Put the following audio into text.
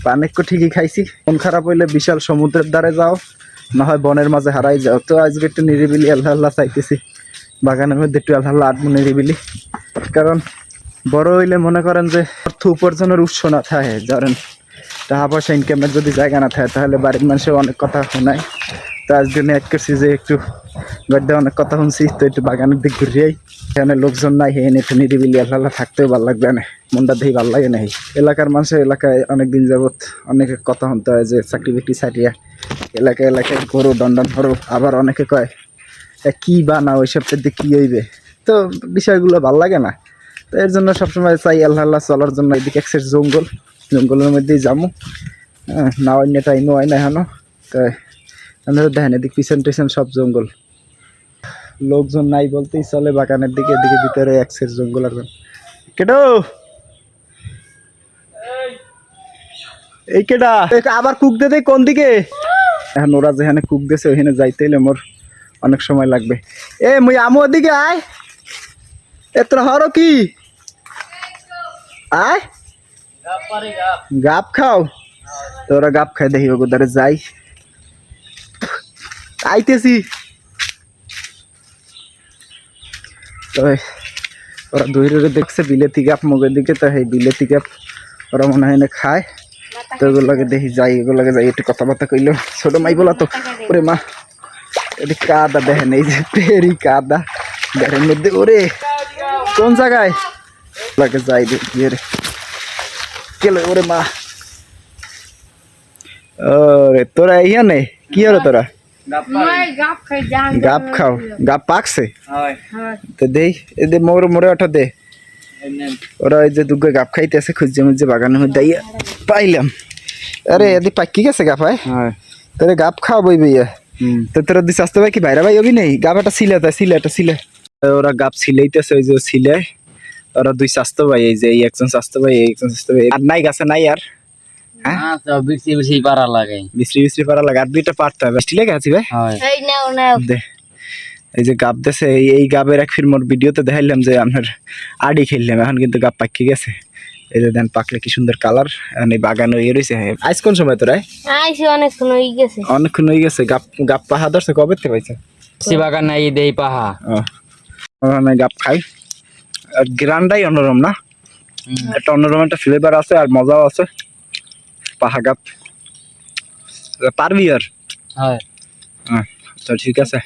পানিক ঠিকই খাইছি। মন খারাপ হইলে বিশাল সমুদ্রের ধারে যাও, না হয় বনের মাঝে হারাই যাও। তো আজকে একটু নিরিবিলি আল্লাহ আল্লাহ চাইতেছি, বাগানের মধ্যে একটু আল্লাহ আল্লাহ আটবো নিরিবিলি। কারণ বড় হইলে মনে করেন যে অর্থ উপার্জনের উৎস না থাকে, ধরেন টাকা পয়সা ইনকামের যদি জায়গা না থাকে তাহলে বাড়ির মানুষের অনেক কথা শোনায়। তো আজকে এক করছি যে একটু বাড়িতে অনেক কথা শুনছি, তো একটু বাগানের দিক ঘুরিয়েই। এখানে লোকজন নাই, হেন একটু নিরিবিলি আল্লাহ আল্লাহ থাকতেও ভালো লাগবে না, মনটা দেখি ভালো লাগে না। এলাকার মানুষের এলাকায় অনেকদিন যাবৎ অনেকে কথা শুনতে হয় যে চাকরি বাকরি ছাড়িয়া এলাকায় এলাকায় করো, দণ্ডন করো। আবার অনেকে কয় কি বা না ওইসব দিক কী হইবে, তো বিষয়গুলো ভাল লাগে না। তো এর জন্য সবসময় চাই আল্লাহ আল্লাহ চলার জন্য। এদিকে একসের জঙ্গলের মধ্যেই যাবো, না অন্য টাইমও হয় না এখনো। তাই আপনারা দেখেন এদিক পিছন টিছন সব জঙ্গল, লোকজন নাই বলতেই চলে বাগানের দিকে। এদিকে ভিতরে একসের জঙ্গল। আর কেটো এই কেটা আবার কুক দে কোন দিকে? এখন ওরা যেখানে কুক দিয়েছে ওইখানে যাইতে হলে মোর অনেক সময় লাগবে। মুই আমু ওদিকে আয়, এত হরো কি আয় গাপ খাও? তোরা গাপ খাই দেখি ওগুদারে যাই, আইতেছি। তো ওরা দূরে দেখছে বিলেতি গাপ মুগের দিকে, তো এই বিলেতি গাপ ওরা মনে হয় না খায়। তো ওগুলোকে দেখি যাই, ওগুলোকে যাই একটু কথাবার্তা কইলো। ছোট মাই বলা তো ওরে মা, এটি কাদা দেখেন, এই যে পেরি কাদা দেখেন মধ্যে। ওরে কোন জায়গায় লাগে যাই দেখি রে গেল। ওরে মা, ওরে তোরা ইহানে কি হলো? তোরা গাপ খাও? গাপ পাকছে তো দেই, এদের মোর মোরে ওঠা দে। ওরা ওই যে দুগ্গো গাপ খাইতেছে, খুঁজছে মুজে বাগানের মধ্যে পাইলাম। আরে এদি পাকি গেছে গাপ। হয় তোরে গাপ খাওয়া বই বইয়া। তো তোরা দিস আসতে ভাই কি বাইরা ভাই অবি নেই গাপ একটা ছিলে, তাই ছিলে একটা ছিলে। ওরা গাপ ছিলাইতেছে, ওই যে ছিলে। ওরা দুই স্বাস্থ্য ভাই, এই যে এই একজন স্বাস্থ্য ভাই, এই একজন স্বাস্থ্য ভাই। আর নাই গাছে নাই আর বিশ্রী পারা লাগে, বিশ্রী পারা লাগে। আর দুইটা পারতে হবে, বৃষ্টি লেগে আছি ভাই। এই যে গাপ দেশে, এই গাবের এক ফির মোর ভিডিওতে দেখাইলাম যে আপনার আড়ি খেললাম। এখন কিন্তু গাপ পাকি গেছে, এই যে দেন পাকলে কি সুন্দর কালার। এই বাগানে ইয়ে রয়েছে। আজ কোন সময় তোরা? অনেকক্ষণ হয়ে গেছে। গাপ পাহা ধরছে কবে থেকে পাইছে? বাগান নাই দেই পাহা গাপ খাই। আর গ্রান্ডাই অন্যরকম না, একটা অন্যরকম একটা ফ্লেভার আছে আর মজাও আছে। পাহা গাপ পারবি আর? হ্যাঁ তো ঠিক আছে।